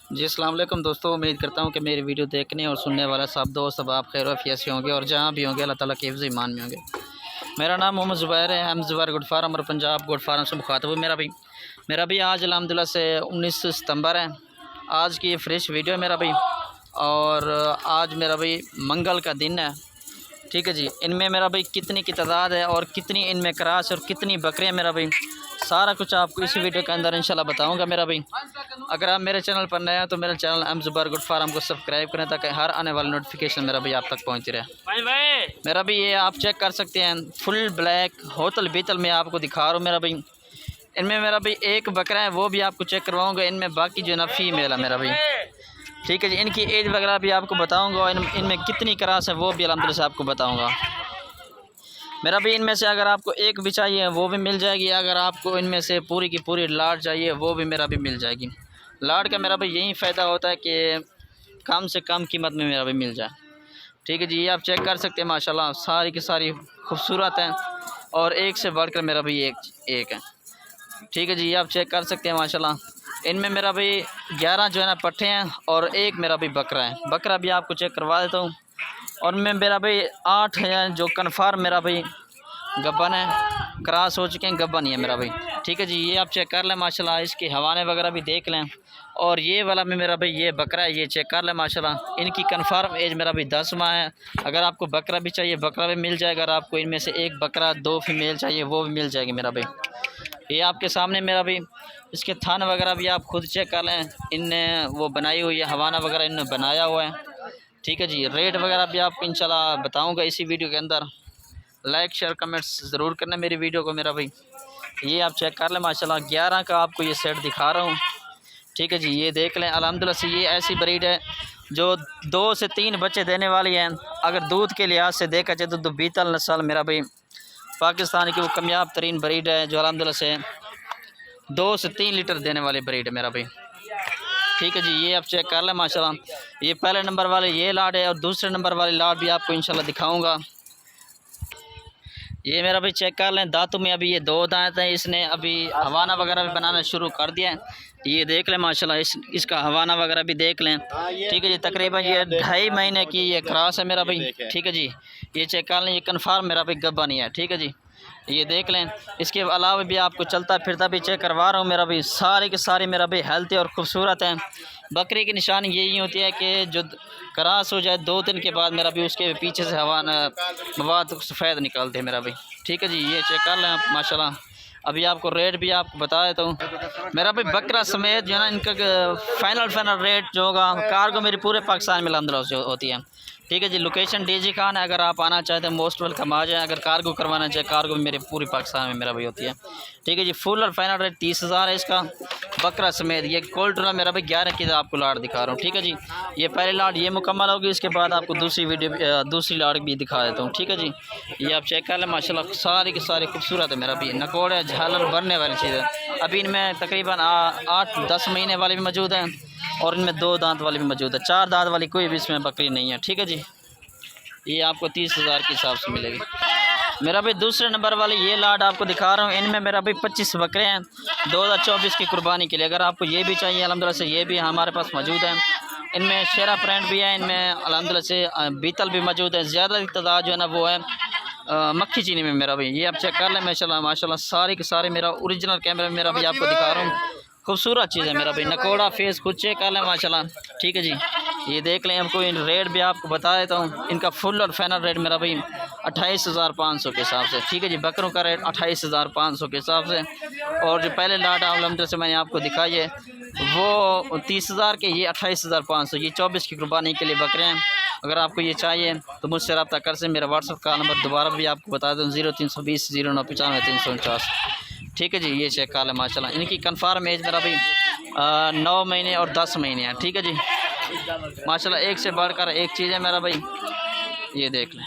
जी अस्सलाम वालेकुम दोस्तों, उम्मीद करता हूँ कि मेरी वीडियो देखने और सुनने वाला सब दोस्त अब आप खैर वफियत से होंगे और जहाँ भी होंगे अल्लाह ताला के हिफ्ज़ ईमान में होंगे। मेरा नाम मोहम्मद ज़ुबैर है। हम ज़ुबैर गुड फार्म और पंजाब गुड फार्म से मुखातब हूँ। मेरा भी आज अल्हम्दुलिल्लाह से 19 सितंबर है। आज की फ्रेश वीडियो है मेरा भाई। और आज मेरा भाई मंगल का दिन है, ठीक है जी। इनमें मेरा भाई कितनी की तादाद है और कितनी इनमें क्रास और कितनी बकरियाँ मेरा भाई सारा कुछ आपको इसी वीडियो के अंदर इंशाल्लाह बताऊंगा मेरा भाई। अगर आप मेरे चैनल पर नए हैं तो मेरे channel M Zubair good farm को सब्सक्राइब करें ताकि हर आने वाली नोटिफिकेशन मेरा भाई आप तक पहुंचती रहे। मेरा भी ये आप चेक कर सकते हैं, फुल ब्लैक होतल बीतल में आपको दिखा रहा हूँ मेरा भाई। इनमें मेरा भाई एक बकरा है, वो भी आपको चेक करवाऊँगा। इनमें बाकी जो है ना फीमेल है मेरा भाई, ठीक है जी। इनकी एज वगैरह भी आपको बताऊंगा और इनमें कितनी क्रास है वो भी अल्हम्दुलिल्लाह से आपको बताऊंगा मेरा भी। इनमें से अगर आपको एक भी चाहिए वो भी मिल जाएगी। अगर आपको इनमें से पूरी की पूरी लाट चाहिए वो भी मेरा भी मिल जाएगी। लाट का मेरा भी यही फ़ायदा होता है कि कम से कम कीमत में मेरा भी मिल जाए, ठीक है जी। ये आप चेक कर सकते हैं, माशाल्लाह सारी की सारी खूबसूरत हैं और एक से बढ़कर मेरा भी एक है, ठीक है जी। ये आप चेक कर सकते हैं माशाल्लाह। इनमें मेरा भाई 11 जो है ना पट्ठे हैं और एक मेरा भी बकरा है। बकरा भी आपको चेक करवा देता हूँ। और मैं मेरा भाई 8 है जो कन्फर्म मेरा भाई गब्बन है, क्रॉस हो चुके हैं, गब्बन ही है मेरा भाई, ठीक है जी। ये आप चेक कर लें माशाल्लाह। इसके हवाने वगैरह भी देख लें। और ये वाला में मेरा भाई ये बकरा है, ये चेक कर लें माशाल्लाह। इनकी कन्फर्म एज मेरा भाई 10 माह है। अगर आपको बकरा भी चाहिए बकरा भी मिल जाएगा। अगर आपको इनमें से एक बकरा 2 फीमेल चाहिए वो भी मिल जाएगी मेरा भाई। ये आपके सामने मेरा भी इसके थान वगैरह भी आप खुद चेक कर लें। इनने वो बनाई हुई है, हवाना वगैरह इनने बनाया हुआ है, ठीक है जी। रेट वगैरह भी आपको इंशाल्लाह बताऊंगा इसी वीडियो के अंदर। लाइक शेयर कमेंट्स ज़रूर करना मेरी वीडियो को मेरा भाई। ये आप चेक कर लें माशाल्लाह। 11 का आपको ये सेट दिखा रहा हूँ, ठीक है जी। ये देख लें अल्हम्दुलिल्लाह से ये ऐसी ब्रीड है जो 2 से 3 बच्चे देने वाली हैं। अगर दूध के लिहाज से देखा जाए तो बीतल नस्ल मेरा भाई पाकिस्तान की वो कामयाब तरीन ब्रीड है जो अल्हम्दुलिल्लाह से 2 से 3 लीटर देने वाली ब्रीड है मेरा भाई, ठीक है जी। ये आप चेक कर लें माशाल्लाह। ये पहले नंबर वाले ये लाड है और दूसरे नंबर वाली लाड भी आपको इंशाल्लाह दिखाऊंगा। ये मेरा भाई चेक कर लें, दांतों में अभी ये 2 दांत हैं। इसने अभी हवाना वगैरह भी बनाना शुरू कर दिया है। ये देख लें माशाल्लाह। इसका हवाना वगैरह भी देख लें, ठीक है जी। तकरीबन ये 2.5 महीने की ये क्रॉस है मेरा भाई, ठीक है जी। ये चेक कर लें, ये कन्फर्म मेरा भाई गब्बा नहीं है, ठीक है जी। ये देख लें। इसके अलावा भी आपको चलता फिरता भी चेक करवा रहा हूँ मेरा भाई। सारे के सारे मेरा भाई हेल्थी और ख़ूबसूरत हैं। बकरी की निशानी यही होती है कि जो क्रॉस हो जाए 2 दिन के बाद मेरा भी उसके पीछे से हवा मवाद सफ़ेद निकलते हैं मेरा भाई, ठीक है जी। ये चेक कर लें आप माशाल्लाह। अभी आपको रेट भी आपको बता देता हूँ मेरा भाई। बकरा समेत जो है ना इनका फाइनल रेट जो होगा, कार्गो मेरी पूरे पाकिस्तान में अल्हम्दुलिल्लाह होती है, ठीक है जी। लोकेशन डीजी खान है। अगर आप आना चाहते हैं मोस्ट वेलकम आ जाए। अगर कार्गो करवाना चाहे कार्गो भी मेरे पूरी पाकिस्तान में मेरा भाई होती है, ठीक है जी। फुल और फाइनल रेट 30,000 है इसका बकरा समेत। ये कोल्ड टूना मेरा भाई 11 की आपको लाट दिखा रहा हूँ, ठीक है जी। ये पहली लाट ये मुकम्मल होगी, इसके बाद आपको दूसरी लाट भी दिखा देता हूँ, ठीक है जी। ये आप चेक कर लें माशाल्लाह। सारी की सारी खूबसूरत है मेरा भी। नकोड़े झालर भरने वाली चीज़ है। अभी इनमें तकरीबन 8-10 महीने वाले भी मौजूद हैं और इनमें 2 दांत वाली भी मौजूद है। 4 दांत वाली कोई भी इसमें बकरी नहीं है, ठीक है जी। ये आपको 30,000 के हिसाब से मिलेगी मेरा भाई। दूसरे नंबर वाले ये लाट आपको दिखा रहा हूँ। इनमें मेरा भाई 25 बकरे हैं 2024 की कुर्बानी के लिए। अगर आपको ये भी चाहिए अल्हम्दुलिल्लाह से ये भी हमारे पास मौजूद है। इनमें शेरा प्रिंट भी है, इनमें अल्हम्दुलिल्लाह से बीतल भी मौजूद है। ज़्यादा तादाद जो है ना वो है मक्खी चीनी में मेरा भाई। ये आप चेक कर लें माशाल्लाह माशाल्लाह। सारे के सारे मेरा ओरिजिनल कैमरा में मेरा भाई आपको दिखा रहा हूँ। खूबसूरत चीज़ है मेरा भाई। नकोड़ा फेस खुद चेक कर लें माशाल्लाह, ठीक है जी। ये देख लें। आपको इन रेट भी आपको बता देता हूँ। इनका फुल और फाइनल रेट मेरा भाई 28,500 के हिसाब से, ठीक है जी। बकरों का रेट 28,500 के हिसाब से। और जो पहले लाट अल्हम्दुलिल्लाह से मैंने आपको दिखाई है वो 30,000 के, ये 28,500। ये 24 की कुर्बानी के लिए बकरे हैं। अगर आपको ये चाहिए तो मुझसे रब्ता कर से। मेरा व्हाट्सअप का नंबर दोबारा भी आपको बता दूँ 0320 0995 349, ठीक है जी। ये चेक कर लें माशाल्लाह। इनकी कन्फर्म एज मेरा भाई 9 महीने और 10 महीने हैं, ठीक है जी। माशाल्लाह एक से बढ़कर एक चीज़ है मेरा भाई। ये देख लें।